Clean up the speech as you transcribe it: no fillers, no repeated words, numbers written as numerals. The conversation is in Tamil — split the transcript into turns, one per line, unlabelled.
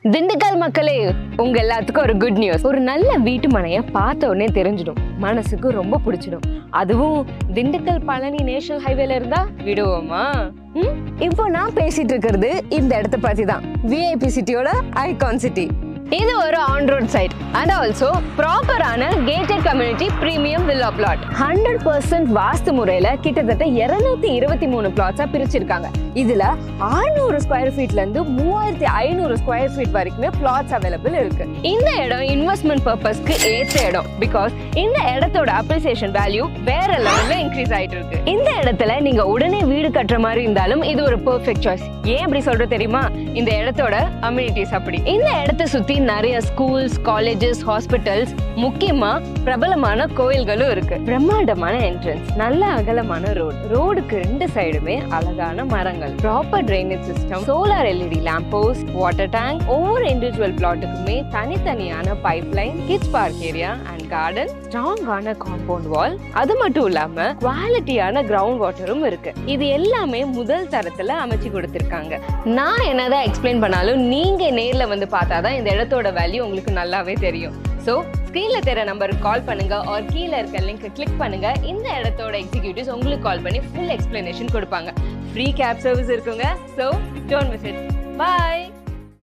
திண்டுக்கல் மக்களே, உங்க எல்லாத்துக்கும் ஒரு குட் நியூஸ். ஒரு நல்ல வீட்டு மனைய பார்த்த உடனே தெரிஞ்சிடும், மனசுக்கு ரொம்ப பிடிச்சிடும். அதுவும் திண்டுக்கல் பழனி நேஷனல் ஹைவேல இருந்தா விடுவோமா? இப்போ நான் பேசிட்டு இருக்கிறது இந்த இடத்த பத்தி தான். விஐபி சிட்டியோட ஐகான் சிட்டி. இது ஒரு on road side and also ப்ராப்பரான gated community premium villa plot. 100% vastu முறையில கிட்டத்தட்ட 223 பிளாட்ஸா பிரிச்சிருக்காங்க. இதுல 600 ஸ்கொயர் ஃபீட்ல இருந்து 3500 ஸ்கொயர் ஃபீட் வரைக்குமே பிளாட்ஸ் அவைலபிள் இருக்கு. இந்த இடம் இன்வெஸ்ட்மெண்ட் பர்பஸ்க்கு ஏற்ற இடம். பிகாஸ் இந்த இடத்தோட அப்ரிசியேஷன் வேல்யூ வேற லெவல்ல இன்க்ரீஸ் ஆயிட்டு இருக்கு. இந்த இடத்துல நீங்க உடனே வீடு கட்டுற மாதிரி இருந்தாலும் இது ஒரு பெர்ஃபெக்ட் சாய்ஸ். ஏன் அப்படி சொல்றது தெரியுமா? இந்த இடத்தோட அம்யூனிட்டிஸ் அப்படி. இந்த இடத்தை சுத்தி நிறைய ஸ்கூல்ஸ், காலேஜஸ், ஹாஸ்பிட்டல்ஸ், முக்கியமா பிரபலமான கோயில்களும் இருக்கு. பிரம்மாண்டமான என்ட்ரன்ஸ், நல்ல அகலமான ரோடுக்கு 2 சைடுமே அழகான மரங்கள், proper drainage system, solar LED lamp post, water tank, ஒவ்வொரு இண்டிவிஜுவல் பிளாட்டுக்குமே தனித்தனியான pipe line, kids park area and garden, ஸ்ட்ராங்கான காம்பவுண்ட் வால். அது மட்டும் இல்லாம குவாலிட்டியான கிரவுண்ட் வாட்டரும் இருக்கு. இது எல்லாமே முதல் தரத்துல அமைச்சு கொடுத்திருக்காங்க. நான் என்னதான் எக்ஸ்பிளைன் பண்ணாலும் நீங்க நேர்ல வந்து பார்த்தாதான் இந்த இடத்தோட வேல்யூ உங்களுக்கு நல்லாவே தெரியும். சோ ஸ்கிரீன்ல தெரிய நம்பருக்கு கால் பண்ணுங்க ஆர் கீழ இருக்க லிங்க் கிளிக் பண்ணுங்க. இந்த இடத்தோட எக்ஸிக்யூட்டிவ்ஸ் உங்களுக்கு கால் பண்ணி ஃபுல் எக்ஸ்பிளனேஷன் கொடுப்பாங்க. ஃப்ரீ கேப் சர்வீஸ் இருக்குங்க. So don't miss it. By.